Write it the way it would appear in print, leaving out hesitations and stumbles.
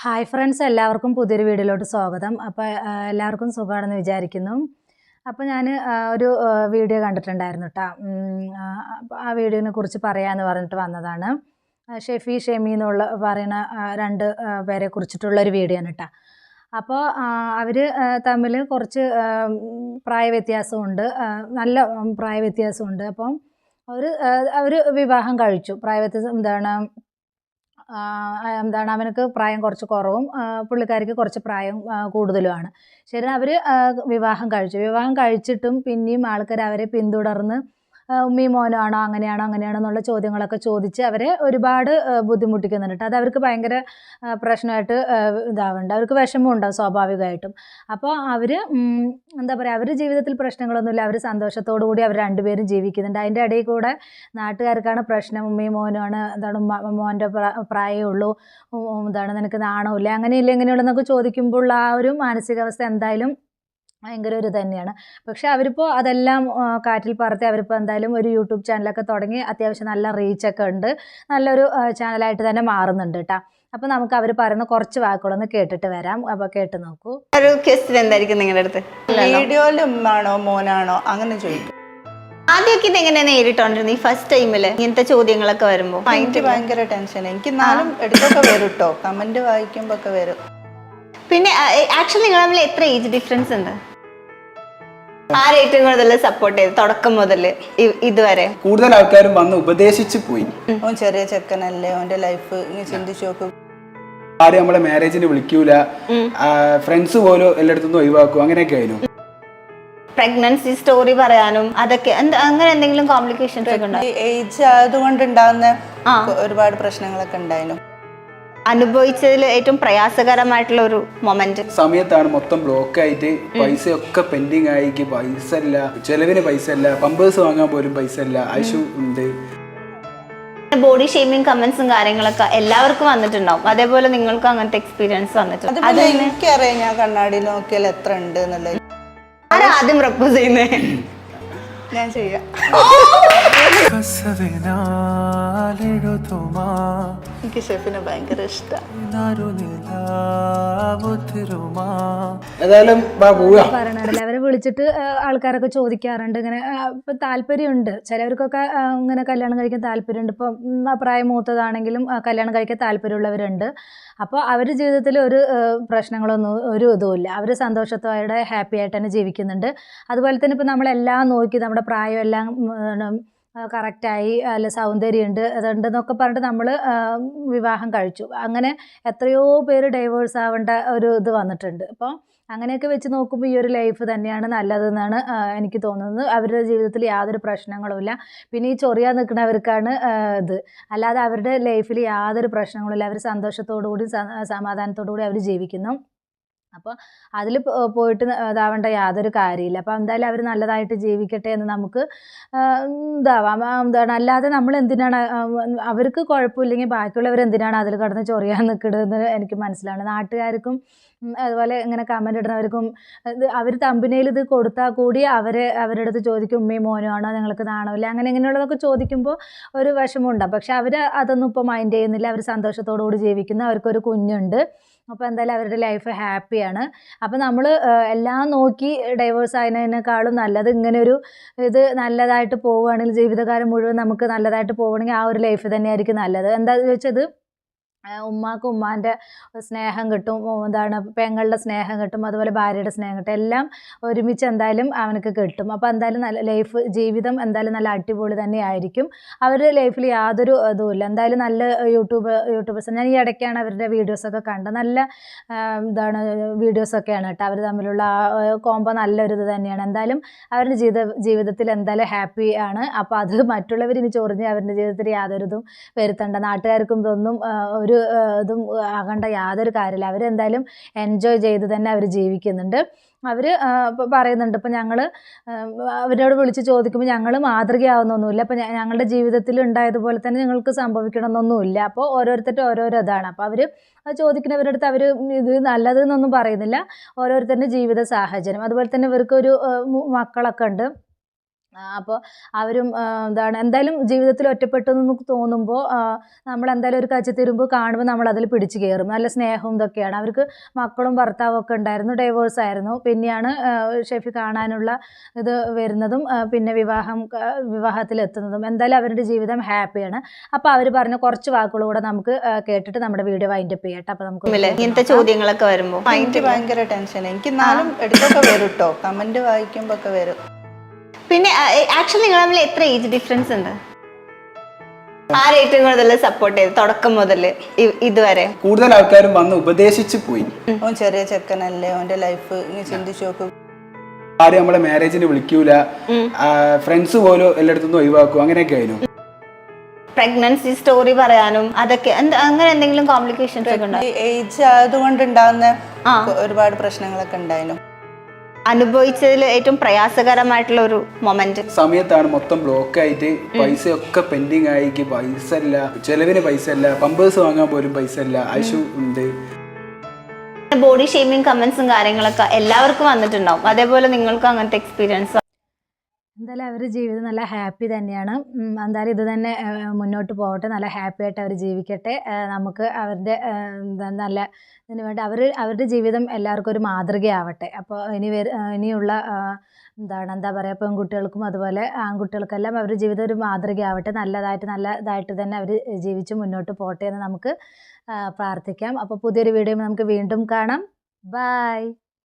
Hi friends, എല്ലാവർക്കും പുതിയൊരു വീഡിയോയിലോട്ട് സ്വാഗതം. അപ്പോൾ എല്ലാവർക്കും സുഖമാണെന്ന് വിചാരിക്കുന്നു. അപ്പോൾ ഞാൻ ഒരു വീഡിയോ കണ്ടിട്ടുണ്ടായിരുന്നു കേട്ടോ. അപ്പോൾ ആ വീഡിയോനെ കുറിച്ച് പറയാമെന്ന് പറഞ്ഞിട്ട് വന്നതാണ്. ഷെഫി ഷെമി എന്നുള്ള പറയുന്ന രണ്ട് പേരെ കുറിച്ചിട്ടുള്ളൊരു വീഡിയോ ആണ് കേട്ടോ. അപ്പോൾ അവർ തമ്മിൽ കുറച്ച് പ്രായ വ്യത്യാസമുണ്ട്, നല്ല പ്രായ വ്യത്യാസമുണ്ട്. അപ്പം അവർ വിവാഹം കഴിച്ചു. പ്രായ വ്യത്യാസം എന്താണ് അവനക്ക് പ്രായം കുറച്ച് കുറവും പുള്ളിക്കാരിക്ക് കുറച്ച് പ്രായം കൂടുതലുമാണ്. ശരി, അവർ വിവാഹം കഴിച്ചിട്ടും പിന്നെയും ആൾക്കാർ അവരെ പിന്തുടർന്ന് ഉമ്മയും മോനാണോ അങ്ങനെയാണോ എന്നുള്ള ചോദ്യങ്ങളൊക്കെ ചോദിച്ച് അവരെ ഒരുപാട് ബുദ്ധിമുട്ടിക്കുന്നുണ്ട്. അത് അവർക്ക് ഭയങ്കര പ്രശ്നമായിട്ട് ഇതാവുന്നുണ്ട്. അവർക്ക് വിഷമം ഉണ്ടാവും സ്വാഭാവികമായിട്ടും. അപ്പോൾ അവർ എന്താ പറയുക, അവരുടെ ജീവിതത്തിൽ പ്രശ്നങ്ങളൊന്നുമില്ല, അവർ സന്തോഷത്തോടു കൂടി അവർ രണ്ടുപേരും ജീവിക്കുന്നുണ്ട്. അതിൻ്റെ ഇടയിൽ കൂടെ നാട്ടുകാർക്കാണ് പ്രശ്നം, ഉമ്മയും മോനുമാണ്, മോൻ്റെ പ്രായമേ ഉള്ളൂ, നിനക്ക് നാണമില്ല, അങ്ങനെയില്ല ഇങ്ങനെയുള്ളതെന്നൊക്കെ ചോദിക്കുമ്പോൾ ആ ഒരു മാനസികാവസ്ഥ എന്തായാലും ഭയങ്കര ഒരു തന്നെയാണ്. പക്ഷെ അവരിപ്പോൾ അതെല്ലാം കാറ്റിൽ പറത്തി അവരിപ്പോൾ എന്തായാലും ഒരു യൂട്യൂബ് ചാനലൊക്കെ തുടങ്ങി അത്യാവശ്യം നല്ല റീച്ചൊക്കെ ഉണ്ട്, നല്ലൊരു ചാനലായിട്ട് തന്നെ മാറുന്നുണ്ട് കേട്ടോ. അപ്പോൾ നമുക്ക് അവർ പറയുന്ന കുറച്ച് വാക്കുകളൊന്ന് കേട്ടിട്ട് വരാം. അപ്പോൾ കേട്ട് നോക്കൂ. ഒരു ക്വസ്റ്റ്യൻ എന്തായിരിക്കും നിങ്ങളുടെ അടുത്ത്? വീഡിയോയിൽ ഉമ്മാണോ മോനാണോ അങ്ങനെ ചോദിക്കും. ആദ്യമൊക്കെ ഇത് എങ്ങനെ നേരിട്ടോണ്ടിരുന്നു ഈ ഫസ്റ്റ് ടൈമില് ഇങ്ങനത്തെ ചോദ്യങ്ങളൊക്കെ വരുമ്പോ? എനിക്ക് ഭയങ്കര ടെൻഷൻ. എനിക്ക് എന്നാലും എടുത്തൊക്കെ വരും കേട്ടോ, കമന്റ് വായിക്കുമ്പോ ഒക്കെ വരും. പിന്നെ ആക്ച്വലി നിങ്ങൾ തമ്മിൽ എത്ര ഏജ് ഡിഫറൻസ് ഉണ്ട്? ആരെ ഏറ്റവും കൂടുതൽ സപ്പോർട്ട് ചെയ്ത് തുടക്കം മുതൽ ഇതുവരെ? കൂടുതൽ ആൾക്കാരും വന്ന് ഉപദേശിച്ചു പോയി. ഓൻ ചെറിയ ചെക്കനല്ലേ, ഓന്റെ ലൈഫ് ഇങ്ങനെ ചിന്തിച്ചു നോക്കും. ആരും നമ്മളെ മാരേജിന് വിളിക്കൂല, ഫ്രണ്ട്സ് പോലും എല്ലായിടത്തുനിന്നും ഒഴിവാക്കും, അങ്ങനെയൊക്കെ ആയിരുന്നു. പ്രഗ്നൻസി സ്റ്റോറി പറയാനും അതൊക്കെ അങ്ങനെ എന്തെങ്കിലും കോംപ്ലിക്കേഷൻസ് ഒക്കെ ഉണ്ടോ? ഏജ് ആയതുകൊണ്ട് ഉണ്ടാകുന്ന ഒരുപാട് പ്രശ്നങ്ങളൊക്കെ ഉണ്ടായിരുന്നു. അനുഭവിച്ചതിൽ ഏറ്റവും പ്രയാസകരമായിട്ടുള്ള ഒരു മൊമെന്റ് സമയത്താണ് മൊത്തം ബ്ലോക്ക് ആയിട്ട് പൈസയൊക്കെ പെൻഡിങ് ആയി, പൈസ ഇല്ല, ചെലവിന് പൈസ ഇല്ല, പമ്പേഴ്സ് വാങ്ങാൻ പോലും പൈസ ഇല്ല, ആശു ഉണ്ട്. ബോഡി ഷേമിങ് കമന്റ്സും കാര്യങ്ങളൊക്കെ എല്ലാവർക്കും വന്നിട്ടുണ്ടാവും. അതേപോലെ നിങ്ങൾക്ക് അങ്ങനത്തെ എക്സ്പീരിയൻസ് വന്നിട്ടുണ്ട്? എനിക്കറിയാം, ഞാൻ കണ്ണാടി നോക്കിയാൽ എത്ര ഉണ്ട് എന്നുള്ളത്. ആദ്യം പ്രപ്പോസ് ചെയ്യുന്നേ? ഞാൻ ചെയ്യാം. എനിക്ക് ഷെഫിനെ ഭയങ്കര ഇഷ്ടമാണ്. പറയണല്ലേ, അവരെ വിളിച്ചിട്ട് ആൾക്കാരൊക്കെ ചോദിക്കാറുണ്ട് ഇങ്ങനെ. ഇപ്പം താല്പര്യമുണ്ട് ചിലവർക്കൊക്കെ, ഇങ്ങനെ കല്യാണം കഴിക്കാൻ താല്പര്യമുണ്ട്. ഇപ്പം പ്രായം മൂത്തതാണെങ്കിലും കല്യാണം കഴിക്കാൻ താല്പര്യമുള്ളവരുണ്ട്. അപ്പോൾ അവരുടെ ജീവിതത്തിൽ ഒരു പ്രശ്നങ്ങളൊന്നും ഒരു ഇതുമില്ല, അവർ സന്തോഷത്തോടെ ഹാപ്പി ആയിട്ട് തന്നെ ജീവിക്കുന്നുണ്ട്. അതുപോലെ തന്നെ ഇപ്പം നമ്മളെല്ലാം നോക്കി നമ്മുടെ പ്രായം എല്ലാം കറക്റ്റായി, അല്ല സൗന്ദര്യമുണ്ട് അതുണ്ടെന്നൊക്കെ പറഞ്ഞിട്ട് നമ്മൾ വിവാഹം കഴിച്ചു. അങ്ങനെ എത്രയോ പേര് ഡൈവേഴ്സ് ആവേണ്ട ഒരു ഇത് വന്നിട്ടുണ്ട്. അപ്പോൾ അങ്ങനെയൊക്കെ വെച്ച് നോക്കുമ്പോൾ ഈ ഒരു ലൈഫ് തന്നെയാണ് നല്ലതെന്നാണ് എനിക്ക് തോന്നുന്നത്. അവരുടെ ജീവിതത്തിൽ യാതൊരു പ്രശ്നങ്ങളുമില്ല. പിന്നെ ഈ ചൊറിയാൻ നിൽക്കുന്നവർക്കാണ് ഇത്, അല്ലാതെ അവരുടെ ലൈഫിൽ യാതൊരു പ്രശ്നങ്ങളുമില്ല. അവർ സന്തോഷത്തോടു കൂടി സമാധാനത്തോടു കൂടി അവർ ജീവിക്കുന്നു. അപ്പോൾ അതിൽ പോയിട്ട് ഇതാവേണ്ട യാതൊരു കാര്യമില്ല. അപ്പോൾ എന്തായാലും അവർ നല്ലതായിട്ട് ജീവിക്കട്ടെ എന്ന് നമുക്ക് ഇതാവാം. അല്ലാതെ നമ്മൾ എന്തിനാണ്, അവർക്ക് കുഴപ്പമില്ലെങ്കിൽ ബാക്കിയുള്ളവർ എന്തിനാണ് അതിൽ കിടന്ന് ചൊറിയാൻ നിൽക്കുന്നതെന്ന് എനിക്ക് മനസ്സിലാണ്. നാട്ടുകാർക്കും അതുപോലെ ഇങ്ങനെ കമൻ്റ് ഇടുന്നവർക്കും അവർ തമ്പനയിൽ ഇത് കൊടുത്താൽ കൂടി അവരുടെ അടുത്ത് ചോദിക്കും, ഉമ്മയും മോനുമാണോ, നിങ്ങൾക്ക് നാണമില്ല, ഇങ്ങനെയുള്ളതൊക്കെ ചോദിക്കുമ്പോൾ ഒരു വിഷമമുണ്ട്. പക്ഷെ അവർ അതൊന്നും ഇപ്പോൾ മൈൻഡ് ചെയ്യുന്നില്ല. അവർ സന്തോഷത്തോടു കൂടി ജീവിക്കുന്നു, അവർക്കൊരു കുഞ്ഞുണ്ട്. അപ്പോൾ എന്തായാലും അവരുടെ ലൈഫ് ഹാപ്പിയാണ്. അപ്പോൾ നമ്മൾ എല്ലാം നോക്കി ഡൈവേഴ്സ് ആയതിനേക്കാളും നല്ലത് ഇങ്ങനൊരു ഇത് നല്ലതായിട്ട് പോവുകയാണെങ്കിൽ, ജീവിതകാലം മുഴുവൻ നമുക്ക് നല്ലതായിട്ട് പോവുകയാണെങ്കിൽ ആ ഒരു ലൈഫ് തന്നെയായിരിക്കും നല്ലത്. എന്താണെന്ന് ചോദിച്ചത്, ഉമ്മാക്ക് ഉമ്മാൻ്റെ സ്നേഹം കിട്ടും, പെങ്ങളുടെ സ്നേഹം കിട്ടും, അതുപോലെ ഭാര്യയുടെ സ്നേഹം കിട്ടും, എല്ലാം ഒരുമിച്ച് എന്തായാലും അവനക്ക് കിട്ടും. അപ്പോൾ എന്തായാലും നല്ല ജീവിതം എന്തായാലും നല്ല അടിപൊളി തന്നെ ആയിരിക്കും. അവരുടെ ലൈഫിൽ യാതൊരു ഇതുമില്ല. എന്തായാലും നല്ല യൂട്യൂബേഴ്സ്, ഞാൻ ഈ ഇടയ്ക്കാണ് അവരുടെ വീഡിയോസൊക്കെ കണ്ടത്. നല്ല വീഡിയോസൊക്കെയാണ് കേട്ടോ. അവർ തമ്മിലുള്ള കോംബോ നല്ലൊരു ഇത് തന്നെയാണ്. എന്തായാലും അവരുടെ ജീവിതത്തിൽ എന്തായാലും ഹാപ്പി ആണ്. അപ്പോൾ അത് മറ്റുള്ളവർ ഇനി ചൊറിഞ്ഞ് അവരുടെ ജീവിതത്തിൽ യാതൊരു ഇതും വരുത്തണ്ട, നാട്ടുകാർക്കും ഇതൊന്നും ഒരു ഇതും ആകേണ്ട യാതൊരു കാര്യമില്ല. അവരെന്തായാലും എൻജോയ് ചെയ്ത് തന്നെ അവർ ജീവിക്കുന്നുണ്ട്. അവർ പറയുന്നുണ്ട്, ഇപ്പം ഞങ്ങൾ അവരോട് വിളിച്ച് ചോദിക്കുമ്പോൾ ഞങ്ങൾ മാതൃകയാവുന്നൊന്നുമില്ല, അപ്പം ഞങ്ങളുടെ ജീവിതത്തിൽ ഉണ്ടായതുപോലെ തന്നെ ഞങ്ങൾക്ക് സംഭവിക്കണമെന്നൊന്നുമില്ല. അപ്പോൾ ഓരോരുത്തരും ഓരോരോ ഇതാണ്. അപ്പോൾ അവർ ചോദിക്കുന്നവരുടെ അടുത്ത് അവർ ഇത് നല്ലതെന്നൊന്നും പറയുന്നില്ല, ഓരോരുത്തരുടെ ജീവിത സാഹചര്യം. അതുപോലെ തന്നെ ഇവർക്കൊരു മക്കളൊക്കെ ഉണ്ട്. അപ്പോൾ അവരും എന്താണ് എന്തായാലും ജീവിതത്തിൽ ഒറ്റപ്പെട്ടു എന്ന് തോന്നുമ്പോൾ നമ്മൾ എന്തായാലും ഒരു കച്ചിത്തിരുമ്പ് കാണുമ്പോൾ നമ്മൾ അതിൽ പിടിച്ചു കയറും. നല്ല സ്നേഹവും ഇതൊക്കെയാണ്. അവർക്ക് മക്കളും ഭർത്താവും ഒക്കെ ഉണ്ടായിരുന്നു, ഡൈവോഴ്സ് ആയിരുന്നു. പിന്നെയാണ് ഷെഫി കാണാനുള്ള ഇത് വരുന്നതും പിന്നെ വിവാഹത്തിലെത്തുന്നതും. എന്തായാലും അവരുടെ ജീവിതം ഹാപ്പിയാണ്. അപ്പോൾ അവർ പറഞ്ഞ കുറച്ച് വാക്കുകൾ കൂടെ നമുക്ക് കേട്ടിട്ട് നമ്മുടെ വീഡിയോ വൈൻഡപ്പ് ചെയ്യട്ടെ. അപ്പോൾ നമുക്ക് ഇങ്ങനത്തെ ചോദ്യങ്ങളൊക്കെ വരുമ്പോൾ എനിക്ക് ഭയങ്കര ടെൻഷൻ. എനിക്ക് എന്നാലും എടുത്തൊക്കെ വരും കേട്ടോ, കമന്റ് വായിക്കുമ്പോ ഒക്കെ വരും. പിന്നെ ആക്ച്വലി നിങ്ങൾ തമ്മിൽ എത്ര ഏജ് ഡിഫറൻസ് ഉണ്ട്? ആരെ ഏറ്റവും കൂടുതൽ സപ്പോർട്ട് ചെയ്ത് തുടക്കം മുതൽ ഇതുവരെ? കൂടുതൽ ആൾക്കാരും വന്ന് ഉപദേശിച്ചു പോയി. ഓൻ ചെറിയ ചെക്കനല്ലേ, ഓന്റെ ലൈഫ് ഇങ്ങനെ ചിന്തിച്ചു നോക്കും. ആരും നമ്മളെ മാരേജിന് വിളിക്കൂല, ഫ്രണ്ട്സ് പോലും എല്ലായിടത്തുനിന്നും ഒഴിവാക്കും, അങ്ങനെയൊക്കെ ആയിരുന്നു. പ്രഗ്നൻസി സ്റ്റോറി പറയാനും അതൊക്കെ അങ്ങനെ എന്തെങ്കിലും കോംപ്ലിക്കേഷൻസ് ഒക്കെ ഉണ്ടോ? ഏജ് ആയതുകൊണ്ട് ഉണ്ടാകുന്ന ഒരുപാട് പ്രശ്നങ്ങളൊക്കെ ഉണ്ടായിരുന്നു. അനുഭവിച്ചതിൽ ഏറ്റവും പ്രയാസകരമായിട്ടുള്ള ഒരു മൊമെന്റ് സമയത്താണ് മൊത്തം ബ്ലോക്ക് ആയിട്ട് പൈസയൊക്കെ പെൻഡിങ് ആയിക്ക് പൈസ ഇല്ല, ചെലവിന് പൈസ ഇല്ല, പമ്പേഴ്സ് വാങ്ങാൻ പോലും പൈസ ഇല്ല, ഐഷു ഉണ്ട്. ബോഡി ഷേമിങ് കമന്റ്സും കാര്യങ്ങളൊക്കെ എല്ലാവർക്കും വന്നിട്ടുണ്ടാവും. അതേപോലെ നിങ്ങൾക്ക് അങ്ങനത്തെ എക്സ്പീരിയൻസ്? എന്തായാലും അവരുടെ ജീവിതം നല്ല ഹാപ്പി തന്നെയാണ്. എന്തായാലും ഇത് തന്നെ മുന്നോട്ട് പോകട്ടെ, നല്ല ഹാപ്പി ആയിട്ട് അവർ ജീവിക്കട്ടെ. നമുക്ക് അവരുടെ നല്ല ഇതിന് വേണ്ടി അവരുടെ ജീവിതം എല്ലാവർക്കും ഒരു മാതൃകയാവട്ടെ. അപ്പോൾ ഇനിയുള്ള എന്താ പറയുക, പെൺകുട്ടികൾക്കും അതുപോലെ ആൺകുട്ടികൾക്കെല്ലാം അവരുടെ ജീവിതം ഒരു മാതൃകയാവട്ടെ. നല്ലതായിട്ട് തന്നെ അവർ ജീവിച്ച് മുന്നോട്ട് പോട്ടെ എന്ന് നമുക്ക് പ്രാർത്ഥിക്കാം. അപ്പോൾ പുതിയൊരു വീഡിയോ നമുക്ക് വീണ്ടും കാണാം. ബൈ.